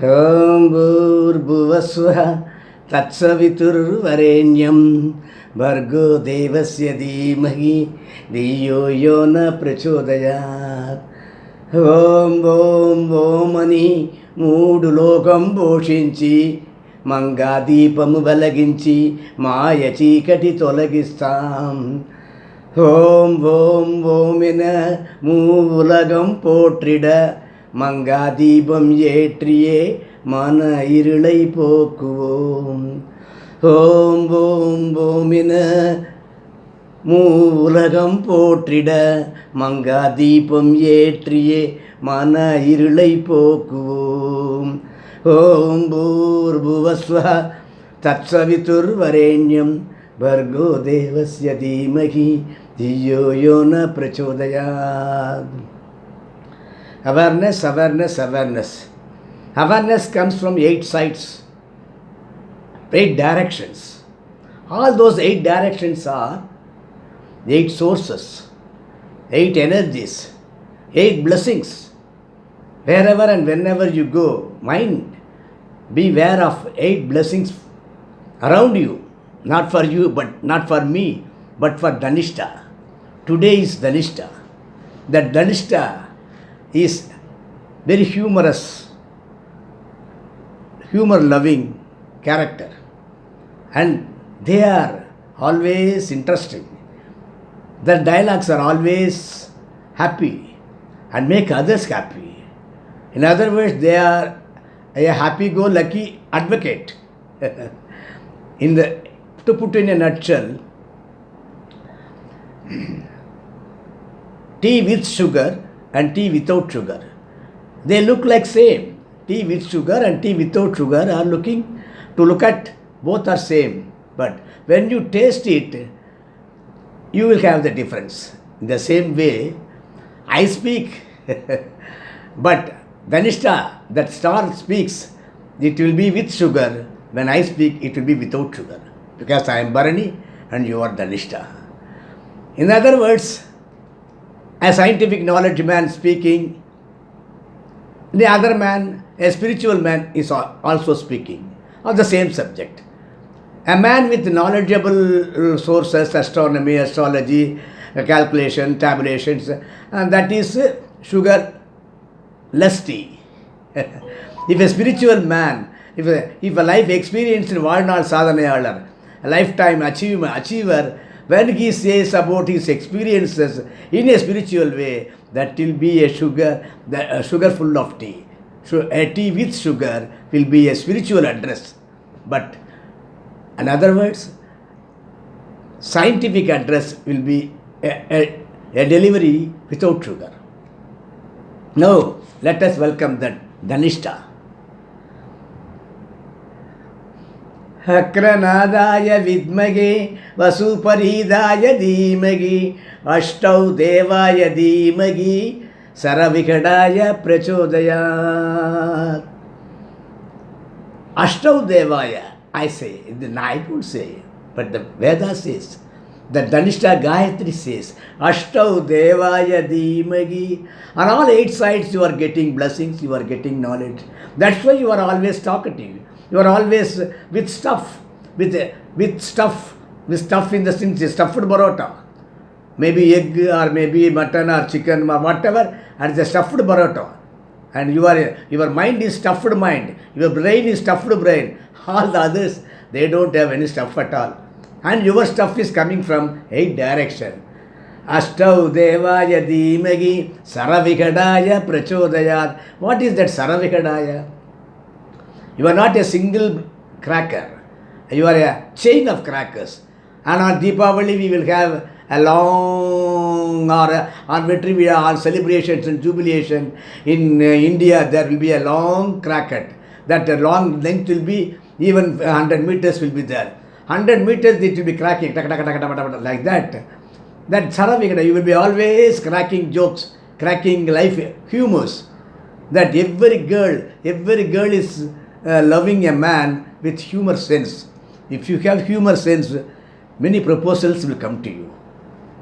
ॐ भूर्भुवस्वः तत्सवितुर्वरेण्यं भर्गो देवस्य धीमहि धियो यो न प्रचोदयात्. ఓం ఓం ఓమని మూడు లోకం పోషించి మంగా దీపము వెలగించి మాయ చీకటి తొలగిస్తాం. ఓం ఓం ఓమిన மூவுலகம் போற்றிட மங்கா தீபம் ஏற்றியே மன இருளை போக்குவோம். ஓம் ஓம் ஓமின மூவுலகம் போற்றிட மங்கா தீபம் ஏற்றியே மன இருளை போக்குவோம். ஓம் பூர்புவஸ்வः தத்சவிதுர்வரேண்யம் भर्गो देवस्य धीमहि धियो यो न प्रचोदयात्. Awareness, awareness, awareness. Awareness comes from 8 sides, 8 directions. All those 8 directions are 8 sources, 8 energies, 8 blessings. Wherever and whenever you go, mind, be aware of 8 blessings around you. Not for you, but not for me, but for Dhanishta. Today is Dhanishta. That Dhanishta is very humorous, humor-loving character, and they are always interesting. Their dialogues are always happy and make others happy. In other words, they are a happy-go-lucky advocate. To put in a nutshell, tea with sugar and tea without sugar, they look like same. Tea with sugar and tea without sugar are look at both are same, but when you taste it, you will have the difference. In the same way, I speak, but Dhanishta, that star speaks, it will be with sugar. When I speak, it will be without sugar, because I am Bharani and you are Dhanishta. In other words, a scientific knowledge man speaking, the other man, a spiritual man, is also speaking on the same subject. A man with knowledgeable sources, astronomy, astrology, calculation, tabulations, and that is sugar-less tea. If a spiritual man, if a life experienced வாழ்நாள் சாதனையாளர், a lifetime achiever, when he says about his experiences in a spiritual way, that will be a sugar full of tea. So a tea with sugar will be a spiritual address. But in other words, scientific address will be a delivery without sugar. Now, let us welcome the Dhanishta. अक्रनादाय विद्महे वसुपरीदाय धीमहि अष्टौ देवाय धीमहि सरविकटाय प्रचोदयात्. Ashtau Devaya, I say, I don't say, but the Veda says, the Dhanishta Gayatri says, Ashtau Devaya Dhimagi. On all 8 sides you are getting blessings, you are getting knowledge. That's why you are always talkative. You are always with stuff, with stuff in the sense stuffed parota. Maybe egg or maybe mutton or chicken or whatever, and it's a stuffed parota. And your mind is stuffed mind, your brain is stuffed brain. All the others, they don't have any stuff at all. And your stuff is coming from 8 direction. Ashtau Devaya Dhimagi Saravikadaya Prachodayat. What is that Saravikadaya? You are not a single cracker. You are a chain of crackers. And on Deepavali we will have a long, or on victory we are on celebrations and jubilation. In India there will be a long cracker. That long length will be even 100 meters will be there. 100 meters it will be cracking, like that. That Saravikada, you will be always cracking jokes, cracking life humors. That every girl is loving a man with humor sense. If you have humor sense, many proposals will come to you.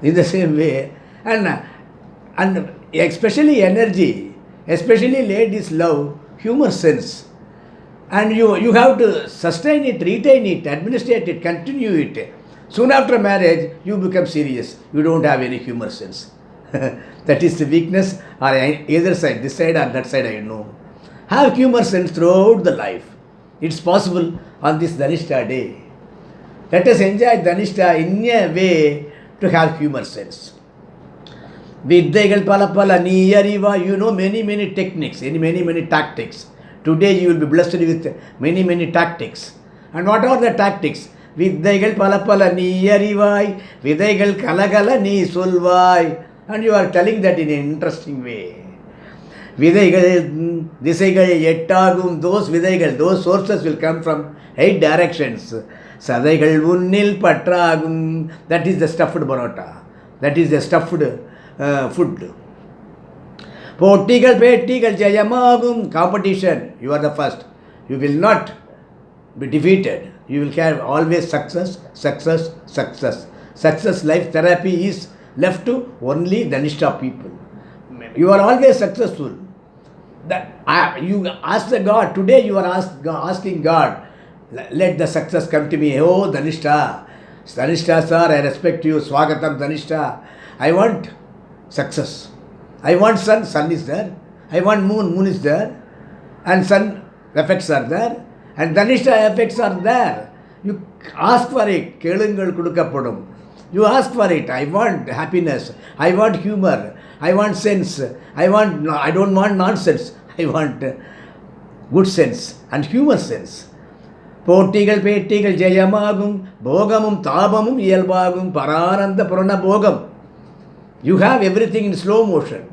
In the same way, and especially energy, especially ladies love humor sense. And you have to sustain it, retain it, administrate it, continue it. Soon after marriage, you become serious. You don't have any humor sense. That is the weakness, or either side, this side or that side, I know. Have humor sense throughout the life. It's possible on this Dhanishta day. Let us enjoy Dhanishta in a way to have humor sense. Vidyaigal pala pala niyariva, you know many techniques, many tactics. Today you will be blessed with many tactics. And what are the tactics? Vidyaigal pala pala niyarivai, vidaigal kalagala ni solvai. And you are telling that in an interesting way. Vidaigal, disaigal, yettagum, those vidaigal, those sources will come from 8 directions. Sadaigal unnil patragum, that is the stuffed parota. That is the stuffed food. Pottigal, pettigal, jayamagum, competition. You are the first. You will not be defeated. You will have always success. Success life therapy is left to only Dhanishta people. You are always successful. You ask the God, today you are asking God, let the success come to me. Oh, Dhanishta, sir, I respect you. Swagatam, Dhanishta. I want success. I want sun is there. I want moon is there. And sun effects are there. And Dhanishta effects are there. You ask for it. Kelungal kudukappadum. You ask for it. I want happiness. I want humor. I want sense. I don't want nonsense. I want good sense and humor sense. Pottigal, pettigal, jayamagum, bogamum, tabamum, iyalbagum, parananda purana bogam. You have everything in slow motion.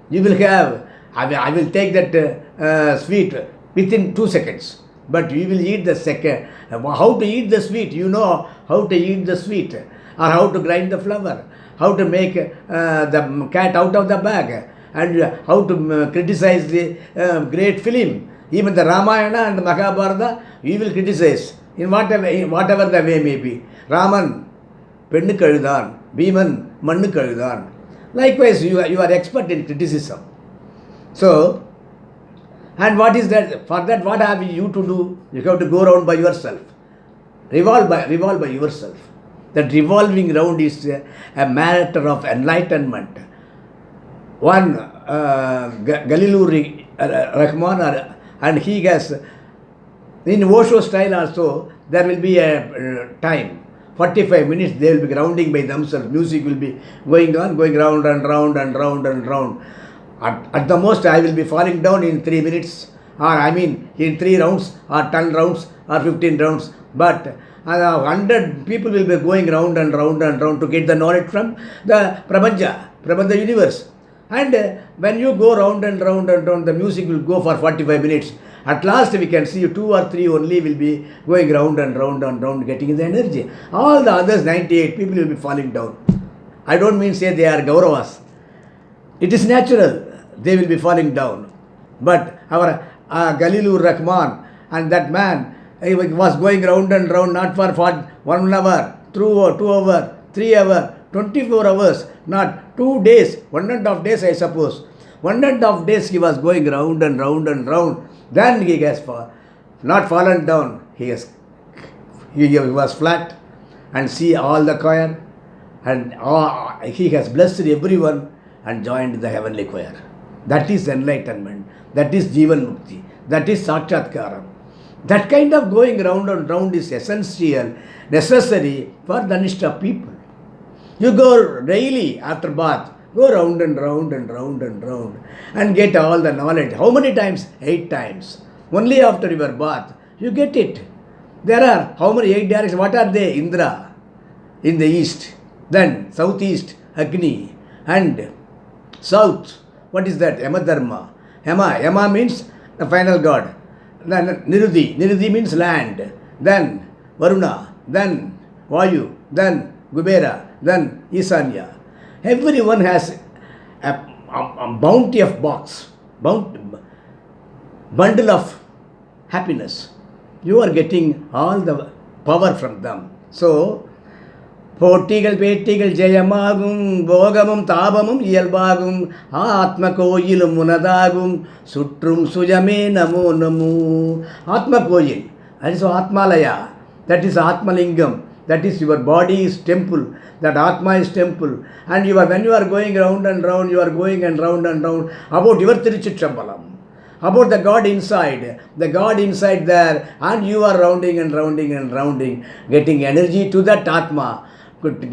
You will have, I will take that sweet within 2 seconds. But you will eat the second. How to eat the sweet? You know how to eat the sweet. Or how to grind the flour. How to make the cat out of the bag. And how to criticize the great film. Even the Ramayana and the Mahabharata, you will criticize. In whatever the way may be. Raman, pennu kazhudan. Bhiman, mannu kazhudan. Likewise, you are expert in criticism. So, and what is that? For that, what have you to do? You have to go round by yourself. Revolve by yourself. That revolving round is a matter of enlightenment. One Galilur Rahman, and he has, in Osho style also, there will be a time. 45 minutes they will be grounding by themselves. Music will be going round and round. At the most, I will be falling down in 3 minutes, or in 3 rounds, or 10 rounds, or 15 rounds. But 100 people will be going round and round to get the knowledge from the Prabanja universe. And when you go round and round, the music will go for 45 minutes. At last we can see 2 or 3 only will be going round and round, getting the energy. All the others, 98 people will be falling down. I don't mean say they are Gauravas. It is natural, they will be falling down. But our Galilur Rahman and that man, he was going round and round, not for 1 hour, 2 hours, 3 hours, 24 hours, not 2 days, 1.5 days I suppose. 1.5 days he was going round and round. Then he has not fallen down. He was flat, and see all the choir, and he has blessed everyone and joined the heavenly choir. That is enlightenment. That is Jivan Mukti. That is Sakshatkaram. That kind of going round and round is essential, necessary for Dhanishta people. You go daily after bath, go round and round and get all the knowledge. How many times? 8 times. Only after your bath, you get it. There are how many 8 directions? What are they? Indra in the east, then southeast, Agni, and south. What is that? Yamadharma. Yama means the final god. Then Nirudhi means land. Then Varuna, then Vayu, then Kubera, then Isanya. Everyone has a bounty of bundle of happiness. You are getting all the power from them. So, போட்டிகள் பேட்டிகள் ஜெயமாகும், போகமும் தாபமும் இயல்பாகும், ஆத்ம கோயிலும் உனதாகும், சுற்றும் சுயமே நமோ நமோ. ஆத்ம கோயில், that is Atmalaya, that is Atmalingam, that is your body is temple, that Atma is temple, and you are, when you are going round and round, you are going and round about your Tiruchitrambalam, about the God inside there, and you are rounding and rounding, getting energy to that Atma,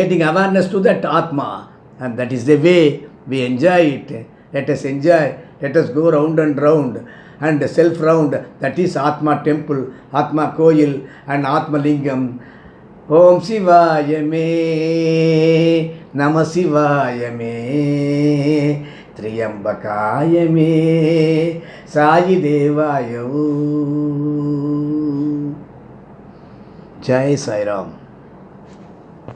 getting awareness to that Atma, and that is the way we enjoy it. Let us enjoy, let us go round and round, and self round, that is Atma temple, Atma Koil, and Atma Lingam. Om Shivaya me, Namah Shivaya me, Triyambakaya me, Sayi Devaya. Jai Sai Ram.